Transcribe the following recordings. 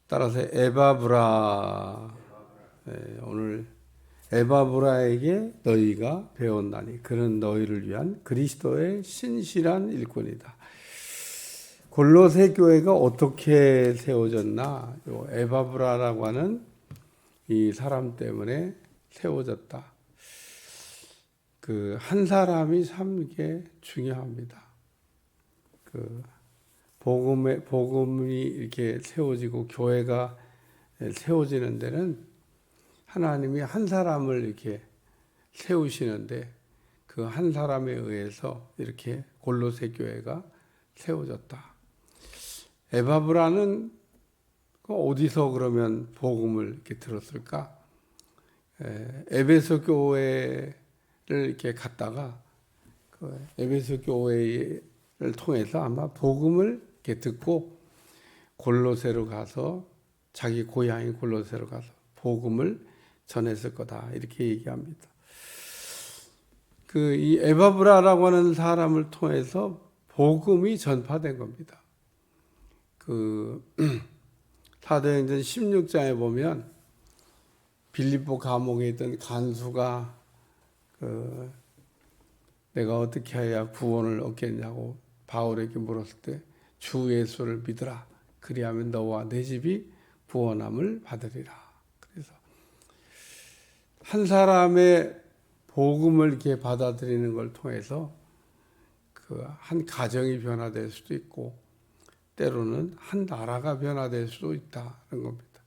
따라서 에바브라. 오늘 에바브라에게 너희가 배웠나니 그는 너희를 위한 그리스도의 신실한 일꾼이다. 골로새 교회가 어떻게 세워졌나? 에바브라라고 하는 이 사람 때문에 세워졌다. 그 한 사람이 참 이게 중요합니다. 그 복음이 이렇게 세워지고 교회가 세워지는 데는 하나님이 한 사람을 이렇게 세우시는데 그 한 사람에 의해서 이렇게 골로새 교회가 세워졌다. 에바브라는 어디서 그러면 복음을 이렇게 들었을까? 에베소 교회를 이렇게 갔다가 그 에베소 교회를 통해서 아마 복음을 이렇게 듣고 골로새로 가서 자기 고향인 골로새로 가서 복음을 전했을 거다 이렇게 얘기합니다. 그 이 에바브라라고 하는 사람을 통해서 복음이 전파된 겁니다. 그 사도행전 16장에 보면 빌립보 감옥에 있던 간수가 내가 어떻게 해야 구원을 얻겠냐고 바울에게 물었을 때 주 예수를 믿으라. 그리하면 너와 내 집이 구원함을 받으리라. 그래서 한 사람의 복음을 이렇게 받아들이는 걸 통해서 그 한 가정이 변화될 수도 있고 때로는 한 나라가 변화될 수도 있다는 겁니다.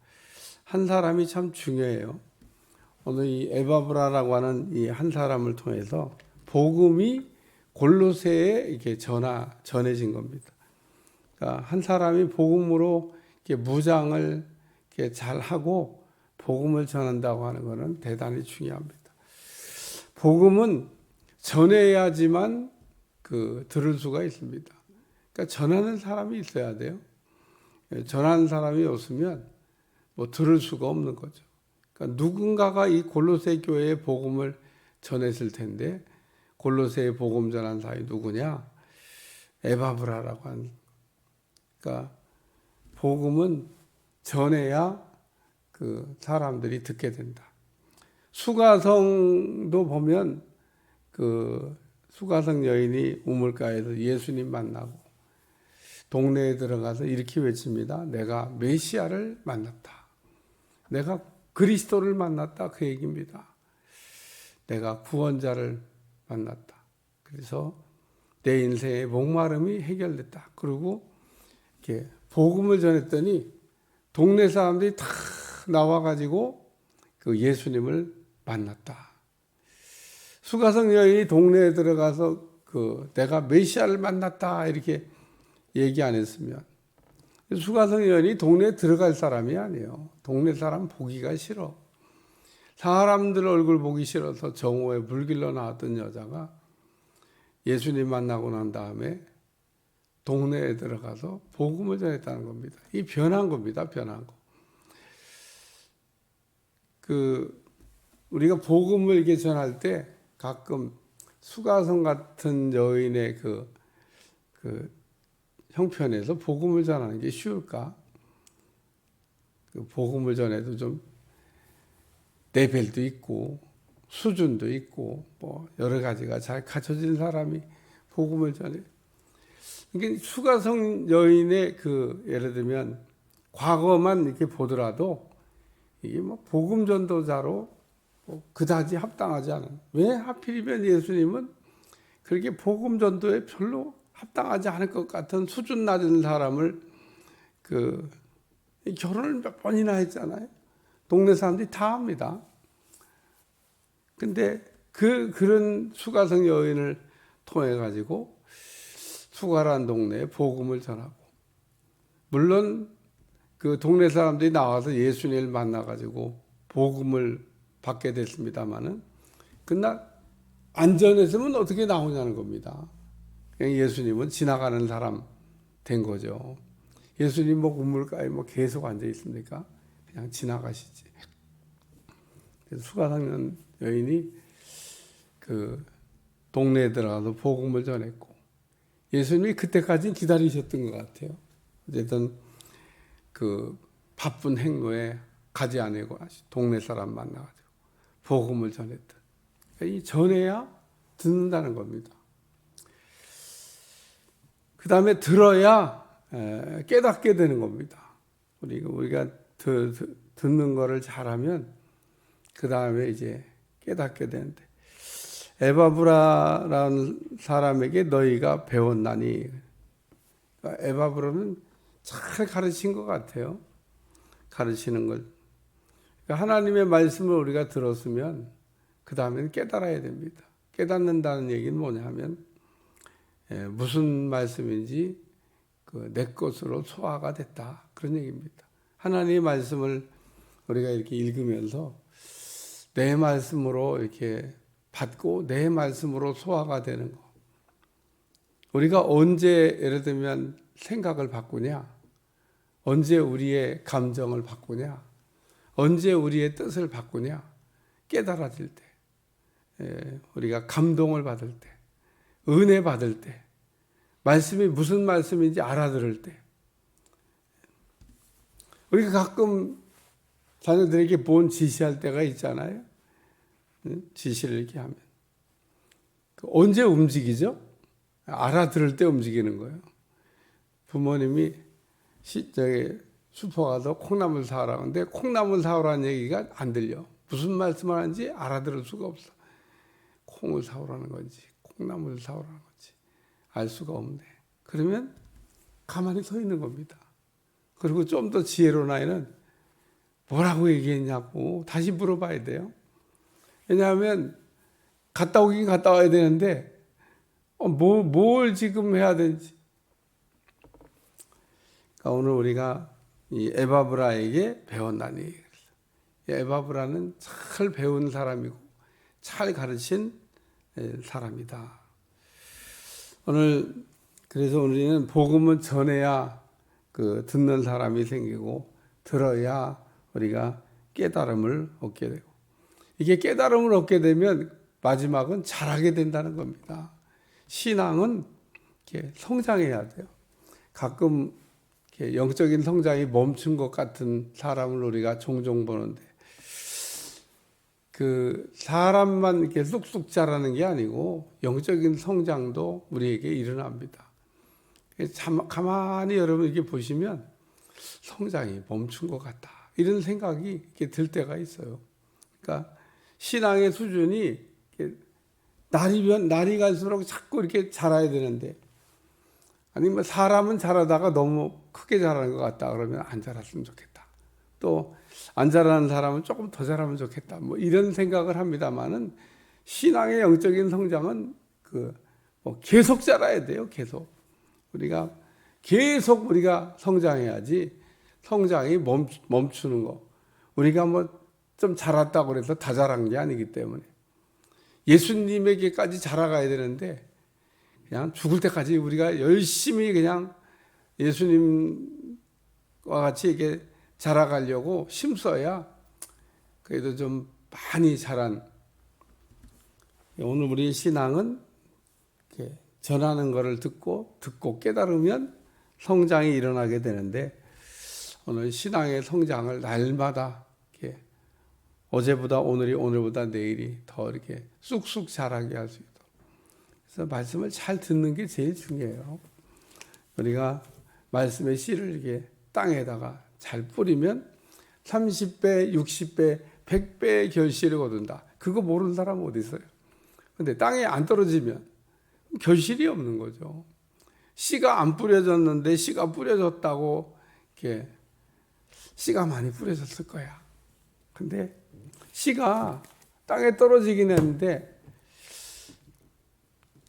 한 사람이 참 중요해요. 오늘 이 에바브라라고 하는 이 한 사람을 통해서 복음이 골로새에 이렇게 전해진 겁니다. 그러니까 한 사람이 복음으로 이렇게 무장을 이렇게 잘 하고 복음을 전한다고 하는 것은 대단히 중요합니다. 복음은 전해야지만 들을 수가 있습니다. 그러니까 전하는 사람이 있어야 돼요. 전하는 사람이 없으면 들을 수가 없는 거죠. 그러니까 누군가가 이 골로새 교회의 복음을 전했을 텐데 골로새의 복음 전한 사람이 누구냐? 에바브라라고 하는. 그러니까 복음은 전해야 그 사람들이 듣게 된다. 수가성도 보면 그 수가성 여인이 우물가에서 예수님 만나고 동네에 들어가서 이렇게 외칩니다. 내가 메시아를 만났다. 내가 그리스도를 만났다. 그 얘기입니다. 내가 구원자를 만났다. 그래서 내 인생의 목마름이 해결됐다. 그리고 이렇게 복음을 전했더니 동네 사람들이 다 나와가지고 그 예수님을 만났다. 수가성 여인이 동네에 들어가서 내가 메시아를 만났다 이렇게 얘기 안 했으면 수가성 여인이 동네에 들어갈 사람이 아니에요. 동네 사람 보기가 싫어. 사람들 얼굴 보기 싫어서 정오에 불길러 나왔던 여자가 예수님 만나고 난 다음에 동네에 들어가서 복음을 전했다는 겁니다. 이 변한 겁니다. 변한 거. 우리가 복음을 이렇게 전할 때 가끔 수가성 같은 여인의 그 형편에서 복음을 전하는 게 쉬울까? 복음을 전해도 좀 레벨도 있고 수준도 있고 여러 가지가 잘 갖춰진 사람이 복음을 전해. 그러니까 수가성 여인의 예를 들면 과거만 이렇게 보더라도 이게 복음 전도자로 그다지 합당하지 않은. 왜 하필이면 예수님은 그렇게 복음 전도에 별로 합당하지 않을 것 같은 수준 낮은 사람을 결혼을 몇 번이나 했잖아요. 동네 사람들이 다 합니다. 근데 그런 수가성 여인을 통해 가지고 수가란 동네에 복음을 전하고, 물론 그 동네 사람들이 나와서 예수님을 만나 가지고 복음을 받게 됐습니다만은 그날 안 전했으면 어떻게 나오냐는 겁니다. 그냥 예수님은 지나가는 사람 된 거죠. 예수님 우물가에 계속 앉아 있습니까? 그냥 지나가시지. 그래서 수가성 여인이 동네에 들어가서 복음을 전했고, 예수님이 그때까지 기다리셨던 것 같아요. 어쨌든 바쁜 행로에 가지 않고 동네 사람 만나가지고 복음을 전했던. 이 전해야 듣는다는 겁니다. 그 다음에 들어야 깨닫게 되는 겁니다. 우리가 듣는 거를 잘하면 그 다음에 이제 깨닫게 되는데, 에바브라라는 사람에게 너희가 배웠나니. 그러니까 에바브라는 잘 가르친 것 같아요. 가르치는 걸. 그러니까 하나님의 말씀을 우리가 들었으면 그 다음에는 깨달아야 됩니다. 깨닫는다는 얘기는 뭐냐면 무슨 말씀인지 내 것으로 소화가 됐다, 그런 얘기입니다. 하나님의 말씀을 우리가 이렇게 읽으면서 내 말씀으로 이렇게 받고 내 말씀으로 소화가 되는 거. 우리가 언제 예를 들면 생각을 바꾸냐, 언제 우리의 감정을 바꾸냐, 언제 우리의 뜻을 바꾸냐, 깨달아질 때, 우리가 감동을 받을 때, 은혜 받을 때, 말씀이 무슨 말씀인지 알아들을 때. 우리가 가끔 자녀들에게 뭔 지시할 때가 있잖아요. 지시를 이렇게 하면 언제 움직이죠? 알아들을 때 움직이는 거예요. 부모님이 슈퍼 가서 콩나물 사오라고 하는데 콩나물 사오라는 얘기가 안 들려. 무슨 말씀을 하는지 알아들을 수가 없어. 콩을 사오라는 건지 콩나물을 사오라는 건지 알 수가 없네. 그러면 가만히 서 있는 겁니다. 그리고 좀 더 지혜로운 아이는 뭐라고 얘기했냐고 다시 물어봐야 돼요. 왜냐하면 갔다 오긴 갔다 와야 되는데 뭘 지금 해야 되는지. 그러니까 오늘 우리가 이 에바브라에게 배웠나니. 에바브라는 잘 배운 사람이고 잘 가르친 사람이다. 그래서 우리는 복음은 전해야 듣는 사람이 생기고 들어야 우리가 깨달음을 얻게 되고, 이게 깨달음을 얻게 되면 마지막은 잘하게 된다는 겁니다. 신앙은 이렇게 성장해야 돼요. 가끔 이렇게 영적인 성장이 멈춘 것 같은 사람을 우리가 종종 보는데, 사람만 이렇게 쑥쑥 자라는 게 아니고 영적인 성장도 우리에게 일어납니다. 가만히 여러분 이렇게 보시면 성장이 멈춘 것 같다, 이런 생각이 이렇게 들 때가 있어요. 그러니까 신앙의 수준이 날이 갈수록 자꾸 이렇게 자라야 되는데, 아니면 사람은 자라다가 너무 크게 자라는 것 같다 그러면 안 자랐으면 좋겠다. 또 안 자라는 사람은 조금 더 자라면 좋겠다. 뭐 이런 생각을 합니다만은 신앙의 영적인 성장은 계속 자라야 돼요. 우리가 계속 성장해야지. 성장이 멈추는 거. 우리가 뭐 좀 자랐다고 해서 다 자란 게 아니기 때문에 예수님에게까지 자라가야 되는데 그냥 죽을 때까지 우리가 열심히 그냥 예수님과 같이 이렇게 자라가려고 힘써야 그래도 좀 많이 자란. 오늘 우리의 신앙은 이렇게 전하는 것을 듣고 깨달으면 성장이 일어나게 되는데, 오늘 신앙의 성장을 날마다 이렇게 어제보다 오늘이, 오늘보다 내일이 더 이렇게 쑥쑥 자라게 할 수 있도록. 그래서 말씀을 잘 듣는 게 제일 중요해요. 우리가 말씀의 씨를 이렇게 땅에다가 잘 뿌리면 30배, 60배, 100배의 결실을 거둔다. 그거 모르는 사람 어디 있어요? 근데 땅에 안 떨어지면 결실이 없는 거죠. 씨가 안 뿌려졌는데 씨가 뿌려졌다고 이렇게 씨가 많이 뿌려졌을 거야. 근데 씨가 땅에 떨어지긴 했는데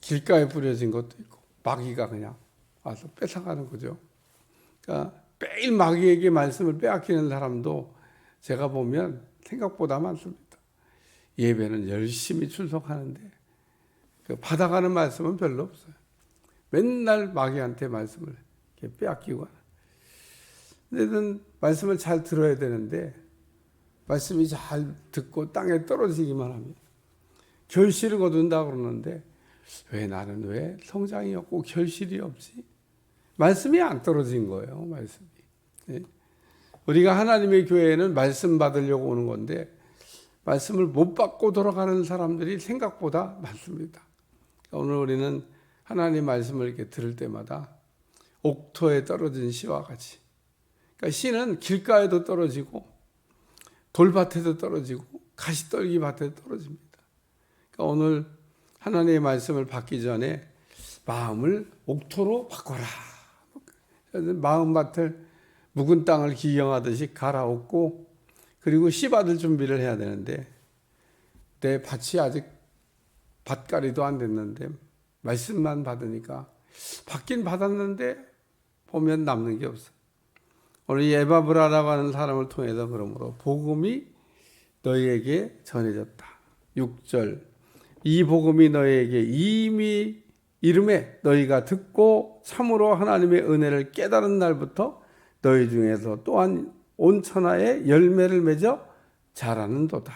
길가에 뿌려진 것도 있고 마귀가 그냥 와서 뺏어가는 거죠. 그러니까 매일 마귀에게 말씀을 빼앗기는 사람도 제가 보면 생각보다 많습니다. 예배는 열심히 출석하는데 받아가는 말씀은 별로 없어요. 맨날 마귀한테 말씀을 이렇게 빼앗기고 하는. 근데는 말씀을 잘 들어야 되는데 말씀이 잘 듣고 땅에 떨어지기만 하면 결실을 거둔다 그러는데 나는 왜 성장이 없고 결실이 없지? 말씀이 안 떨어진 거예요. 말씀이. 네. 우리가 하나님의 교회에는 말씀 받으려고 오는 건데 말씀을 못 받고 돌아가는 사람들이 생각보다 많습니다. 오늘 우리는 하나님 말씀을 이렇게 들을 때마다 옥토에 떨어진 씨와 같이, 그러니까 씨는 길가에도 떨어지고 돌밭에도 떨어지고 가시떨기 밭에도 떨어집니다. 그러니까 오늘 하나님의 말씀을 받기 전에 마음을 옥토로 바꿔라. 마음밭을 묵은 땅을 기경하듯이 갈아엎고 그리고 씨 받을 준비를 해야 되는데 내 밭이 아직 밭갈이도 안 됐는데 말씀만 받으니까 받긴 받았는데 보면 남는 게 없어요. 오늘 이 에바브라라고 하는 사람을 통해서 그러므로 복음이 너희에게 전해졌다. 6절 이 복음이 너희에게 이미 이름에 너희가 듣고 참으로 하나님의 은혜를 깨달은 날부터 너희 중에서 또한 온 천하에 열매를 맺어 자라는도다.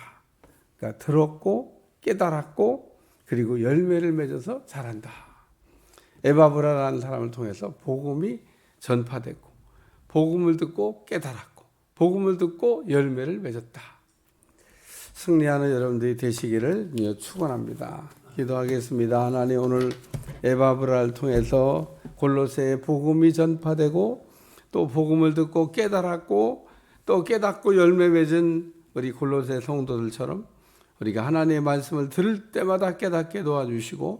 그러니까 들었고 깨달았고 그리고 열매를 맺어서 자란다. 에바브라라는 사람을 통해서 복음이 전파됐고 복음을 듣고 깨달았고 복음을 듣고 열매를 맺었다. 승리하는 여러분들이 되시기를 축원합니다. 기도하겠습니다. 하나님, 오늘 에바브라를 통해서 골로새에 복음이 전파되고 또 복음을 듣고 깨달았고 또 깨닫고 열매 맺은 우리 골로새 성도들처럼 우리가 하나님의 말씀을 들을 때마다 깨닫게 도와주시고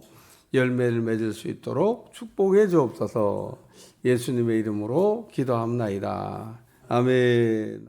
열매를 맺을 수 있도록 축복해 주옵소서. 예수님의 이름으로 기도합나이다. 아멘.